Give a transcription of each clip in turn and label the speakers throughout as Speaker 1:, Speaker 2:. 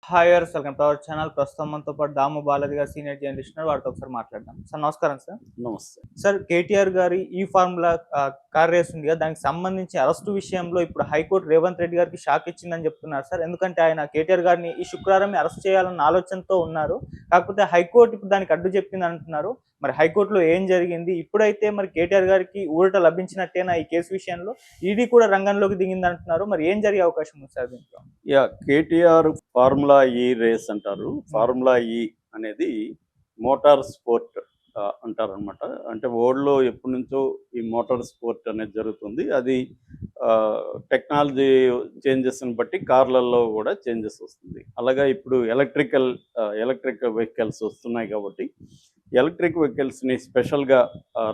Speaker 1: Hi viewers, welcome to our channel. ప్రస్తుతం మనతో పాటు దాము బాలాజీ గారు సీనియర్ జర్నలిస్ట్ ఉన్నారు. వారితో ఒకసారి మాట్లాడదాం. సార్ నమస్కారం సార్.
Speaker 2: నమస్తే.
Speaker 1: సార్, కేటీఆర్ గారి ఈ ఫార్ములా కార్ రేస్ ఉంది కదా, దానికి సంబంధించి అరెస్టు విషయంలో ఇప్పుడు హైకోర్టు రేవంత్ రెడ్డి గారికి షాక్ ఇచ్చిందని చెప్తున్నారు సార్. ఎందుకంటే ఆయన కేటీఆర్ గారిని ఈ శుక్రవారమే అరెస్ట్ చేయాలన్న ఆలోచనతో ఉన్నారు. కాకపోతే హైకోర్టు ఇప్పుడు దానికి అడ్డు చెప్పింది అంటున్నారు. మరి హైకోర్టులో ఏం జరిగింది? ఇప్పుడైతే మరి కేటీఆర్ గారికి ఊరట లభించినట్టేనా ఈ కేసు విషయంలో? ఈడీ కూడా రంగంలోకి దిగింది అంటున్నారు. మరి ఏం జరిగే అవకాశం ఉంది సార్ దీంట్లో?
Speaker 2: కేటీఆర్ ఫార్ములా ఈ రేస్ అంటారు. ఫార్ములా ఈ అనేది మోటార్ స్పోర్ట్ అంటారనమాట. అంటే వరల్డ్లో ఎప్పటి నుంచో ఈ మోటార్ స్పోర్ట్ అనేది జరుగుతుంది. అది టెక్నాలజీ చేంజెస్ని బట్టి కార్లలో కూడా చేంజెస్ వస్తుంది. అలాగా ఇప్పుడు ఎలక్ట్రిక్ వెహికల్స్ వస్తున్నాయి కాబట్టి ఎలక్ట్రిక్ వెహికల్స్ని స్పెషల్గా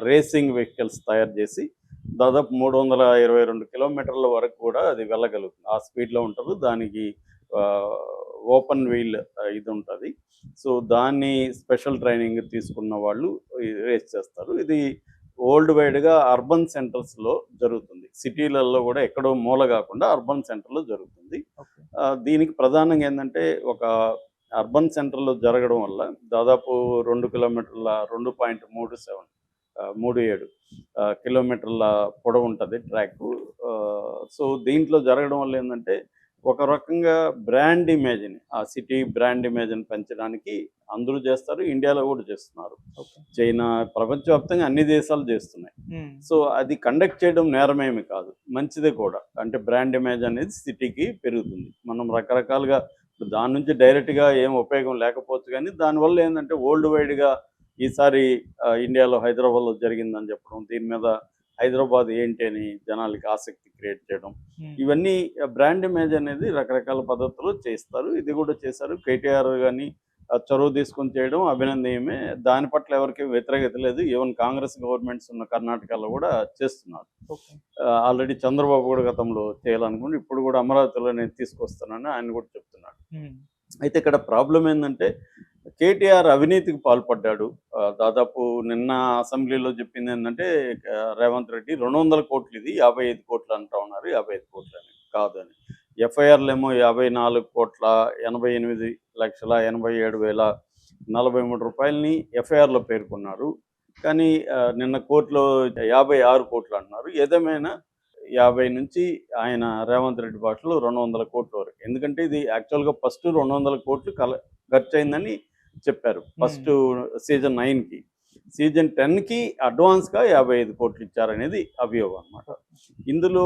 Speaker 2: రేసింగ్ వెహికల్స్ తయారు చేసి దాదాపు 322 కిలోమీటర్ల వరకు కూడా అది వెళ్ళగలుగుతుంది. ఆ స్పీడ్లో ఉంటుంది. దానికి ఓపెన్ వీల్ ఇది ఉంటుంది. సో దాన్ని స్పెషల్ ట్రైనింగ్ తీసుకున్న వాళ్ళు రేస్ చేస్తారు. ఇది వరల్డ్ వైడ్గా అర్బన్ సెంటర్స్లో జరుగుతుంది. సిటీలలో కూడా ఎక్కడో మూల కాకుండా అర్బన్ సెంటర్లో జరుగుతుంది. దీనికి ప్రధానంగా ఏంటంటే ఒక అర్బన్ సెంటర్లో జరగడం వల్ల దాదాపు 2 కిలోమీటర్ల 2.37 కిలోమీటర్ల పొడవు ఉంటుంది ట్రాక్. సో దీంట్లో జరగడం వల్ల ఏంటంటే ఒక రకంగా బ్రాండ్ ఇమేజ్ని, ఆ సిటీ బ్రాండ్ ఇమేజ్ని పెంచడానికి అందరూ చేస్తారు. ఇండియాలో కూడా చేస్తున్నారు. చైనా, ప్రపంచవ్యాప్తంగా అన్ని దేశాలు చేస్తున్నాయి. సో అది కండక్ట్ చేయడం నేరమేమి కాదు, మంచిదే కూడా. అంటే బ్రాండ్ ఇమేజ్ అనేది సిటీకి పెరుగుతుంది. మనం రకరకాలుగా దాని నుంచి డైరెక్ట్గా ఏం ఉపయోగం లేకపోవచ్చు, కానీ దానివల్ల ఏంటంటే వరల్డ్ వైడ్గా ఈసారి ఇండియాలో హైదరాబాద్లో జరిగిందని చెప్పడం, దీని మీద హైదరాబాద్ ఏంటి అని జనాలకి ఆసక్తి క్రియేట్ చేయడం, ఇవన్నీ బ్రాండ్ ఇమేజ్ అనేది రకరకాల పద్ధతులు చేస్తారు. ఇది కూడా చేశారు. కేటీఆర్ కానీ చొరవ తీసుకొని చేయడం అభినందనీయమే. దాని పట్ల ఎవరికి వ్యతిరేకత లేదు. ఈవెన్ కాంగ్రెస్ గవర్నమెంట్స్ ఉన్న కర్ణాటకలో కూడా చేస్తున్నారు. ఆల్రెడీ చంద్రబాబు కూడా గతంలో చేయాలనుకుంటే ఇప్పుడు కూడా అమరావతిలో నేను తీసుకొస్తానని ఆయన కూడా చెప్తున్నాడు. అయితే ఇక్కడ ప్రాబ్లం ఏంటంటే కేటీఆర్ అవినీతికి పాల్పడ్డాడు. దాదాపు నిన్న అసెంబ్లీలో చెప్పింది ఏంటంటే రేవంత్ రెడ్డి 200 కోట్లు, ఇది 55 కోట్లు అంటా ఉన్నారు. 55 కోట్లు అని కాదని. ఎఫ్ఐఆర్లు ఏమో 54,88,87,043 రూపాయలని ఎఫ్ఐఆర్లో పేర్కొన్నారు. కానీ నిన్న కోర్టులో 56 కోట్లు అంటున్నారు. ఏదేమైనా 50 నుంచి ఆయన రేవంత్ రెడ్డి భాషలో 200 కోట్ల వరకు. ఎందుకంటే ఇది యాక్చువల్గా ఫస్ట్ 200 కోట్లు ఖర్చు అయిందని చెప్పారు ఫస్ట్ సీజన్ 9కి. సీజన్ 10కి అడ్వాన్స్గా 55 కోట్లు ఇచ్చారనేది అభియోగం అనమాట. ఇందులో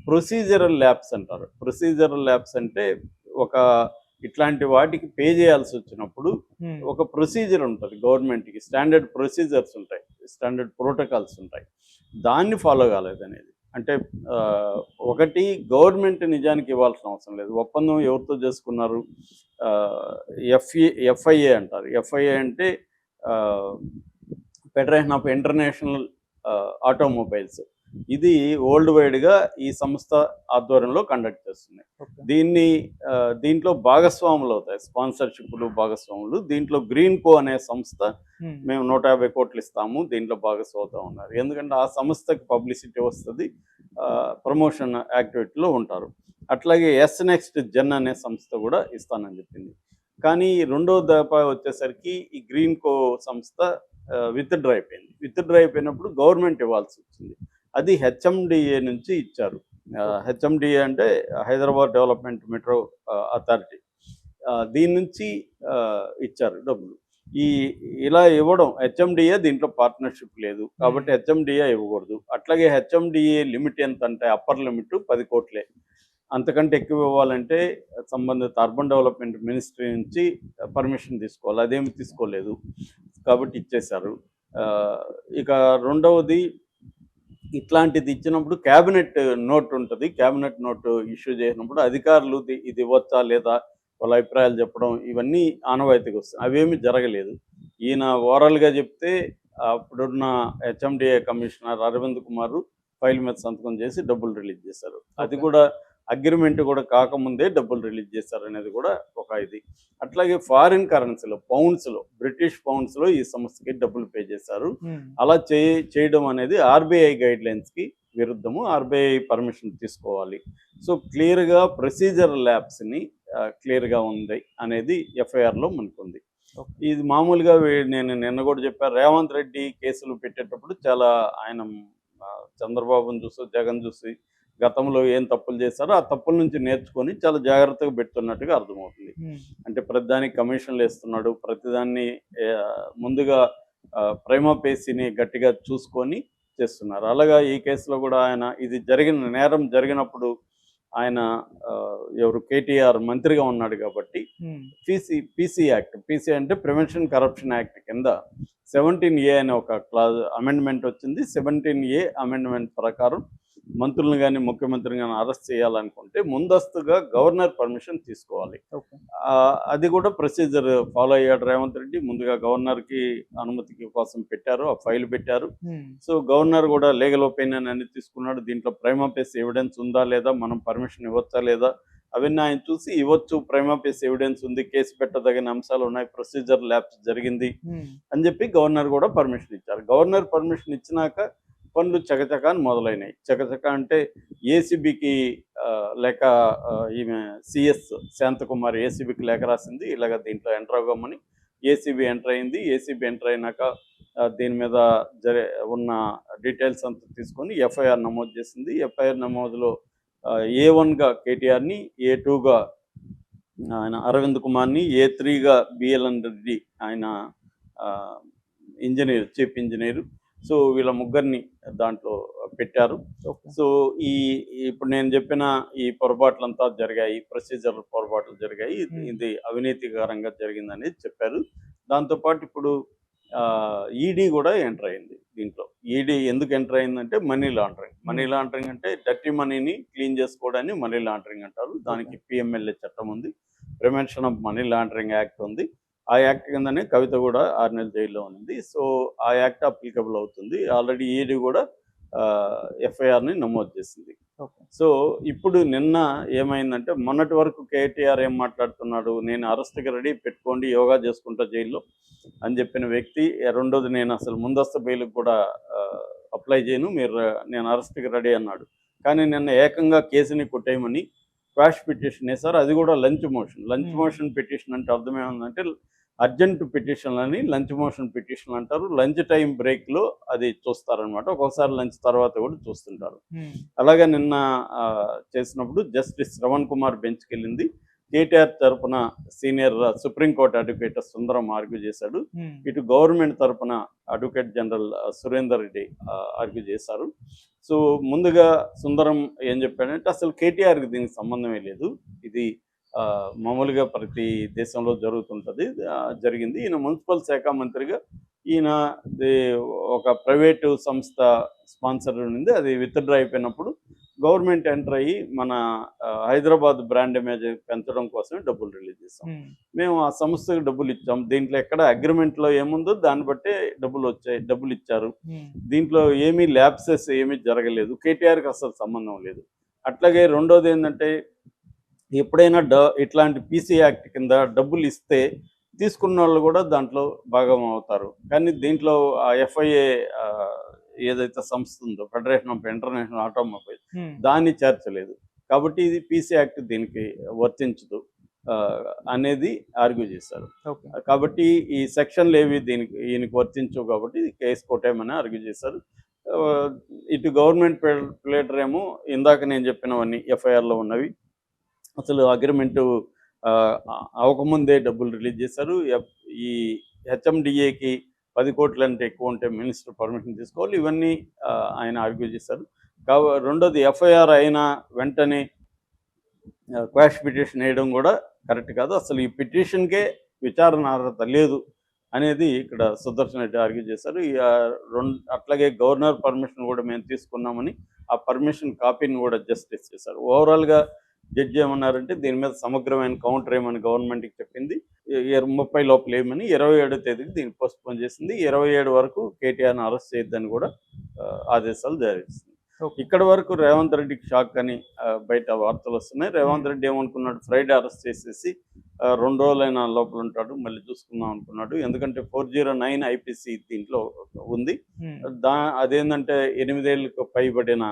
Speaker 2: ప్రొసీజరల్ ల్యాబ్స్ అంటారు. ప్రొసీజరల్ ల్యాబ్స్ అంటే ఒక ఇట్లాంటి వాటికి పే చేయాల్సి వచ్చినప్పుడు ఒక ప్రొసీజర్ ఉంటుంది. గవర్నమెంట్కి స్టాండర్డ్ ప్రొసీజర్స్ ఉంటాయి, స్టాండర్డ్ ప్రోటోకాల్స్ ఉంటాయి. దాన్ని ఫాలో కాలేదనేది. అంటే ఒకటి, గవర్నమెంట్ నిజానికి ఇవ్వాల్సిన అవసరం లేదు. ఒప్పందం ఎవరితో చేసుకున్నారు? ఎఫ్ఐఏ అంటారు. ఎఫ్ఐఏ అంటే ఫెడరేషన్ ఆఫ్ ఇంటర్నేషనల్ ఆటోమొబైల్స్. ఇది వరల్డ్ వైడ్గా ఈ సంస్థ ఆధ్వర్యంలో కండక్ట్ చేస్తుంది. దీంట్లో భాగస్వాములు అవుతాయి, స్పాన్సర్షిప్లు, భాగస్వాములు. దీంట్లో గ్రీన్ కో అనే సంస్థ మేము 150 కోట్లు ఇస్తాము, దీంట్లో భాగస్వాములు ఉన్నారు. ఎందుకంటే ఆ సంస్థకి పబ్లిసిటీ వస్తుంది, ప్రమోషన్ యాక్టివిటీలో ఉంటారు. అట్లాగే నెక్స్ట్ జెన్ అనే సంస్థ కూడా ఇస్తానని చెప్పింది. కానీ రెండో దఫా వచ్చేసరికి ఈ గ్రీన్ కో సంస్థ విత్డ్రా అయిపోయింది. విత్డ్రా అయిపోయినప్పుడు గవర్నమెంట్ ఇవ్వాల్సి వచ్చింది. అది హెచ్ఎండిఏ నుంచి ఇచ్చారు. హెచ్ఎండిఏ అంటే హైదరాబాద్ డెవలప్మెంట్ మెట్రో అథారిటీ. దీని నుంచి ఇచ్చారు డబ్బులు. ఇలా ఇవ్వడం, హెచ్ఎండిఏ దీంట్లో పార్ట్నర్షిప్ లేదు కాబట్టి హెచ్ఎండిఏ ఇవ్వకూడదు. అట్లాగే హెచ్ఎండిఏ లిమిట్ ఎంత అంటే అప్పర్ లిమిట్ 10 కోట్లే. అంతకంటే ఎక్కువ ఇవ్వాలంటే సంబంధిత అర్బన్ డెవలప్మెంట్ మినిస్ట్రీ నుంచి పర్మిషన్ తీసుకోవాలి. అదేమి తీసుకోలేదు కాబట్టి ఇచ్చేశారు. ఇక రెండవది, ఇట్లాంటిది ఇచ్చినప్పుడు క్యాబినెట్ నోట్ ఉంటుంది. క్యాబినెట్ నోట్ ఇష్యూ చేసినప్పుడు అధికారులు ఇది ఇవ్వచ్చా లేదా వాళ్ళ అభిప్రాయాలు చెప్పడం, ఇవన్నీ ఆనవాయితీకి వస్తాయి. అవేమీ జరగలేదు. ఈయన ఓవరాల్గా చెప్తే అప్పుడున్న HMDA commissioner Arvind Kumar file మీద సంతకం చేసి డబ్బులు రిలీజ్ చేశారు. అది కూడా అగ్రిమెంట్ కూడా కాకముందే డబ్బులు రిలీజ్ చేశారు అనేది కూడా ఒక ఇది. అట్లాగే ఫారిన్ కరెన్సీలో, పౌండ్స్లో, బ్రిటిష్ పౌండ్స్లో ఈ సంస్థకి డబ్బులు పే చేశారు. అలా చేయడం అనేది ఆర్బీఐ గైడ్ లైన్స్కి విరుద్ధము. ఆర్బీఐ పర్మిషన్ తీసుకోవాలి. సో క్లియర్గా ప్రొసీజర్ ల్యాబ్స్ని క్లియర్గా ఉంది అనేది ఎఫ్ఐఆర్లో మనకుంది.
Speaker 1: ఓకే.
Speaker 2: ఇది మామూలుగా నేను నిన్న కూడా చెప్పాను, రేవంత్ రెడ్డి కేసులు పెట్టేటప్పుడు చాలా ఆయన చంద్రబాబును చూసి జగన్ చూసి గతంలో ఏం తప్పులు చేశారో ఆ తప్పుల నుంచి నేర్చుకొని చాలా జాగ్రత్తగా పెడుతున్నట్టుగా అర్థమవుతుంది. అంటే ప్రతిదానికి కమిషన్లు వేస్తున్నాడు, ప్రతిదాన్ని ముందుగా ప్రైమా పేసీని గట్టిగా చూసుకొని చేస్తున్నారు. అలాగా ఈ కేసులో కూడా ఆయన ఇది నేరం జరిగినప్పుడు ఆయన ఎవరు కేటీఆర్ మంత్రిగా ఉన్నాడు కాబట్టి పీసీ యాక్ట్, పీసీ అంటే ప్రివెన్షన్ కరప్షన్ యాక్ట్ కింద 17A అనే ఒక క్లాజ్ అమెండ్మెంట్ వచ్చింది. 17A అమెండ్మెంట్ ప్రకారం మంత్రులను కానీ ముఖ్యమంత్రిని కానీ అరెస్ట్ చేయాలనుకుంటే ముందస్తుగా గవర్నర్ పర్మిషన్ తీసుకోవాలి. అది కూడా ప్రొసీజర్ ఫాలో అయ్యాడు రేవంత్ రెడ్డి. ముందుగా గవర్నర్కి అనుమతికి కోసం పెట్టారు, ఆ ఫైల్ పెట్టారు. సో గవర్నర్ కూడా లీగల్ ఒపీనియన్ అన్ని తీసుకున్నాడు. దీంట్లో ప్రైమా ఫేస్ ఎవిడెన్స్ ఉందా లేదా, మనం పర్మిషన్ ఇవ్వచ్చా లేదా, అవన్నీ ఆయన చూసి ఇవ్వచ్చు, ప్రైమా ఫేస్ ఎవిడెన్స్ ఉంది, కేసు పెట్టదగిన అంశాలు ఉన్నాయి, ప్రొసీజర్ ల్యాబ్స్ జరిగింది అని చెప్పి గవర్నర్ కూడా పర్మిషన్ ఇచ్చారు. గవర్నర్ పర్మిషన్ ఇచ్చినాక పనులు చకచక అని మొదలైనాయి. చకచక అంటే ఏసీబీకి లేక ఈమె సిఎస్ శాంతకుమారి ఏసీబీకి లేఖ రాసింది, ఇలాగ దీంట్లో ఎంటర్ అవ్వమని. ఏసీబీ ఎంటర్ అయింది. ఏసీబీ ఎంటర్ అయినాక దీని మీద ఉన్న డీటెయిల్స్ అంతా తీసుకొని ఎఫ్ఐఆర్ నమోదు చేసింది. ఎఫ్ఐఆర్ నమోదులో A1గా కేటీఆర్ని, A2గా ఆయన అరవింద్ కుమార్ని, A3గా బిఎల్ఎన్ రెడ్డి ఆయన ఇంజనీర్, చీఫ్ ఇంజనీరు. సో వీళ్ళ ముగ్గురిని దాంట్లో పెట్టారు. సో ఇప్పుడు నేను చెప్పిన ఈ పొరపాట్లంతా జరిగాయి, ప్రొసీజర్ పొరపాట్లు జరిగాయి, ఇది అవినీతికరంగా జరిగిందనేది చెప్పారు. దాంతోపాటు ఇప్పుడు ఈడీ కూడా ఎంటర్ అయింది దీంట్లో. ఈడీ ఎందుకు ఎంటర్ అయిందంటే మనీ లాండరింగ్. మనీ లాండరింగ్ అంటే డర్టీ మనీని క్లీన్ చేసుకోవడాన్ని మనీ లాండరింగ్ అంటారు. దానికి పిఎంఎల్ఏ చట్టం ఉంది, prevention of money laundering act ఉంది. ఆ యాక్ట్ కిందనే కవిత కూడా 6 నెలల జైల్లో ఉంది. సో ఆ యాక్ట్ అప్లికబుల్ అవుతుంది. ఆల్రెడీ ఈడీ కూడా ఎఫ్ఐఆర్ని నమోదు చేసింది. సో ఇప్పుడు నిన్న ఏమైందంటే, మొన్నటి వరకు కేటీఆర్ ఏం మాట్లాడుతున్నాడు, నేను అరెస్ట్కి రెడీ, పెట్టుకోండి, యోగా చేసుకుంటా జైల్లో అని చెప్పిన వ్యక్తి, రెండోది నేను అసలు ముందస్తు బెయిల్కి కూడా అప్లై చేయను, నేను అరెస్ట్కి రెడీ అన్నాడు. కానీ నిన్న ఏకంగా కేసుని కొట్టేయమని క్వాష్ పిటిషన్ వేశారు. అది కూడా లంచ్ మోషన్ పిటిషన్ అంటే అర్థం ఏముందంటే అర్జెంట్ పిటిషన్ అని లంచ్ మోషన్ పిటిషన్ అంటారు. లంచ్ టైం బ్రేక్లో అది చూస్తారనమాట. ఒక్కొక్కసారి లంచ్ తర్వాత కూడా చూస్తుంటారు. అలాగే నిన్న చేసినప్పుడు జస్టిస్ శ్రవణ్ కుమార్ బెంచ్కి వెళ్ళింది. కేటీఆర్ తరఫున సీనియర్ సుప్రీంకోర్టు అడ్వకేట్ సుందరం ఆర్గ్యూ చేశాడు. ఇటు గవర్నమెంట్ తరఫున advocate general Surender Reddy argue చేశారు. సో ముందుగా సుందరం ఏం చెప్పాడంటే, అసలు కేటీఆర్కి దీనికి సంబంధమే లేదు, ఇది మామూలుగా ప్రతి దేశంలో జరుగుతుంటుంది, జరిగింది. ఈయన మున్సిపల్ శాఖ మంత్రిగా ఈయన ఒక ప్రైవేటు సంస్థ స్పాన్సర్ ఉంది, అది విత్డ్రా అయిపోయినప్పుడు గవర్నమెంట్ ఎంటర్ అయ్యి మన హైదరాబాద్ బ్రాండ్ ఇమేజ్ పెంచడం కోసమే డబ్బులు రిలీజ్ చేస్తాం. మేము ఆ సంస్థకు డబ్బులు ఇచ్చాం. దీంట్లో ఎక్కడ అగ్రిమెంట్లో ఏముందో దాన్ని బట్టే డబ్బులు ఇచ్చారు. దీంట్లో ఏమీ ల్యాప్సెస్ ఏమీ జరగలేదు, కేటీఆర్కి అసలు సంబంధం లేదు. అట్లాగే రెండోది ఏంటంటే, ఎప్పుడైనా ఇట్లాంటి పీసీ యాక్ట్ కింద డబ్బులు ఇస్తే తీసుకున్న వాళ్ళు కూడా దాంట్లో భాగం అవుతారు. కానీ దీంట్లో ఆ ఎఫ్ఐఏ ఏదైతే సంస్థ ఉందో, ఫెడరేషన్ ఆఫ్ ఇంటర్నేషనల్ ఆటోమొబైల్, దాన్ని చేర్చలేదు. కాబట్టి ఇది పీసీ యాక్ట్ దీనికి వర్తించదు అనేది ఆర్గ్యూ చేశారు. కాబట్టి ఈ సెక్షన్లు ఏవి ఈయనకి వర్తించవు, కాబట్టి కేసు కొట్టేయమని ఆర్గ్యూ చేశారు. ఇటు గవర్నమెంట్ ప్లేటర్ ఏమో ఇందాక నేను చెప్పినవన్నీ ఎఫ్ఐఆర్లో ఉన్నవి, అసలు అగ్రిమెంటు అవ్వకముందే డబ్బులు రిలీజ్ చేశారు. ఈ హెచ్ఎండిఏకి 10 కోట్లు అంటే ఎక్కువ ఉంటే మినిస్టర్ పర్మిషన్ తీసుకోవాలి, ఇవన్నీ ఆయన ఆర్గ్యూ చేశారు. రెండోది ఎఫ్ఐఆర్ అయిన వెంటనే క్వాష్ పిటిషన్ వేయడం కూడా కరెక్ట్ కాదు, అసలు ఈ పిటిషన్కే విచారణ అర్హత లేదు అనేది ఇక్కడ సుదర్శన్ రెడ్డి ఆర్గ్యూ చేశారు. అట్లాగే గవర్నర్ పర్మిషన్ కూడా మేము తీసుకున్నామని ఆ పర్మిషన్ కాపీని కూడా జస్టిస్ చేశారు. ఓవరాల్గా జడ్జి ఏమన్నారంటే, దీని మీద సమగ్రమైన కౌంటర్ ఏమని గవర్నమెంట్కి చెప్పింది, 30 లోపల ఏమని 27వ తేదీకి దీన్ని పోస్ట్పోన్ చేసింది. 27 వరకు కేటీఆర్ని అరెస్ట్ చేయొద్దని కూడా ఆదేశాలు జారీ చేసింది. ఇక్కడ వరకు రేవంత్ రెడ్డికి షాక్ అని బయట వార్తలు వస్తున్నాయి. రేవంత్ రెడ్డి ఏమనుకున్నాడు, ఫ్రైడే అరెస్ట్ చేసేసి 2 రోజులైనా లోపల ఉంటాడు, మళ్ళీ చూసుకుందాం అనుకున్నాడు. ఎందుకంటే 409 ఐపీసీ దీంట్లో ఉంది. అదేంటంటే 8 ఏళ్ళకు పైబడిన